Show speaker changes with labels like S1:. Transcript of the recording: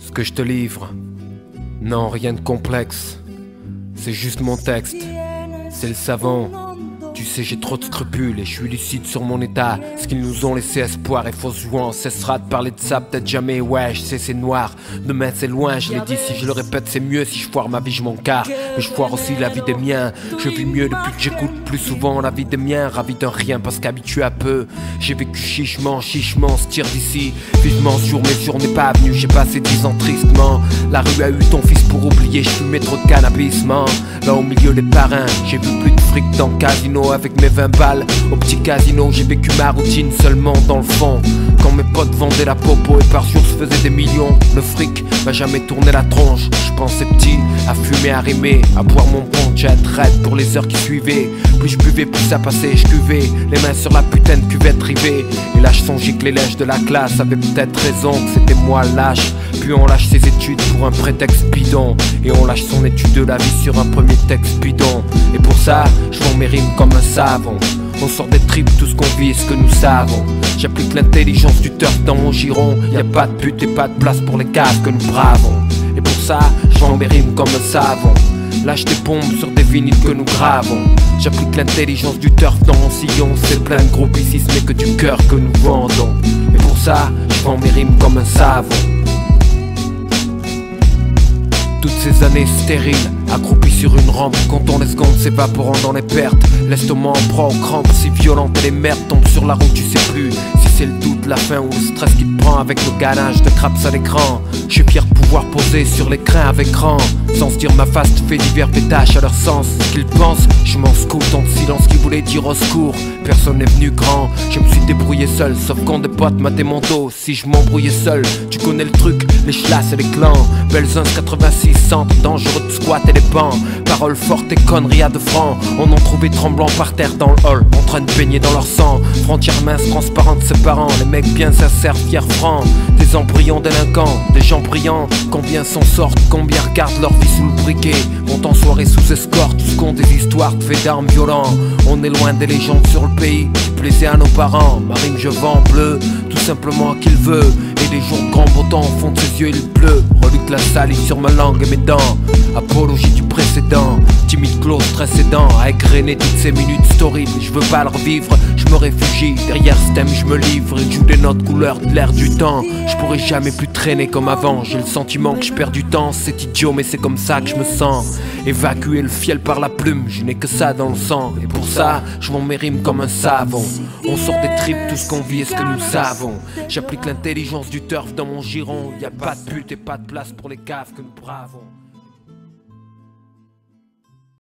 S1: Ce que je te livre, non, rien de complexe. C'est juste mon texte, c'est le savon. Tu sais, j'ai trop de scrupules et je suis lucide sur mon état. Ce qu'ils nous ont laissé espoir et fausse joie. On cessera de parler de ça, peut-être jamais. Ouais, je sais, c'est noir. Demain, c'est loin, je l'ai dit. Si je le répète, c'est mieux. Si je foire ma vie, je m'en carre. Mais je foire aussi la vie des miens. Je vis mieux depuis que j'écoute plus souvent la vie des miens. Ravi d'un rien parce qu'habitué à peu. J'ai vécu chichement, se tire d'ici. Vivement, ce jour, mes jours n'est pas venu. J'ai passé 10 ans tristement. La rue a eu ton fils pour oublier. Je fumais trop de cannabis, man. Là au milieu des parrains, j'ai vu plus de fric dans le casino. Avec mes 20 balles au petit casino, j'ai vécu ma routine seulement dans le fond. Quand mes potes vendaient la popo et par jour se faisaient des millions, le fric m'a jamais tourné la tronche. Je pensais petit, à fumer, à rimer, à boire mon punch, à être raide pour les heures qui suivaient. Plus je buvais, plus ça passait, je cuvais, les mains sur la putain de cuvette rivée. Et là je songeais que les lèches de la classe avaient peut-être raison, que c'était moi lâche. Puis on lâche ses études pour un prétexte bidon. Et on lâche son étude de la vie sur un premier texte bidon. Et pour ça, je vends mes rimes comme un savon. On sort des tripes, tout ce qu'on vit et ce que nous savons. J'applique l'intelligence du turf dans mon giron. Y'a pas de but et pas de place pour les caves que nous bravons. Et pour ça, je vends mes rimes comme un savon. Lâche des bombes sur des vinyles que nous gravons. J'applique l'intelligence du turf dans mon sillon. C'est plein de groupes ici, ce n'est que du cœur que nous vendons. Et pour ça, je vends mes rimes comme un savon. Toutes ces années stériles, accroupies sur une rampe, comptant les secondes s'évaporant dans les pertes. L'estomac en proie aux crampes, si violentes et les merdes tombent sur la route, tu sais plus si c'est le doute, la faim ou le stress qui te prend avec le ganache de craps à l'écran. Je suis fier de pouvoir poser sur l'écran avec rang, sans se dire ma face te fait divers pétaches à leur sens. Ce qu'ils pensent, je m'en scoute en silence qui voulait dire au secours. Personne n'est venu grand, je me suis débrouillé seul, sauf quand des potes mataient mon dos. Si je m'embrouillais seul, tu connais le truc, les chlasses et les clans. Belzins 86, centre dangereux de squat et les bancs. Paroles fortes et conneries à 2 francs. On en trouvait tremblant par terre dans le hall, en train de baigner dans leur sang. Frontières minces, transparentes, séparant les mecs bien sincères, fiers, francs. Des embryons délinquants, des gens brillants. Combien s'en sortent, combien regardent leur vie sous le briquet. Montent en soirée sous escorte, tous comptent des histoires de faits d'armes violents. On est loin des légendes sur le pays qui plaisaient à nos parents. Ma rime je vends bleu, tout simplement à qui le veut. Et les jours de grand beau temps, au fond de ses yeux il pleut. Reluque la salive sur ma langue et mes dents. Apologie du précédent, timide close, précédent, à égrener toutes ces minutes horribles. Je veux pas le revivre, je me réfugie. Derrière ce thème je me livre, il joue des notes couleurs de l'air du temps. Je pourrais jamais plus traîner comme avant. J'ai le sentiment que je perds du temps, c'est idiot mais c'est comme ça que je me sens. Évacuer le fiel par la plume, je n'ai que ça dans le sang. Et pour ça, je vends mes rimes comme un savon. On sort des tripes, tout ce qu'on vit et ce que nous savons. J'applique l'intelligence du turf dans mon giron. Y a pas de but et pas de place pour les caves que nous bravons.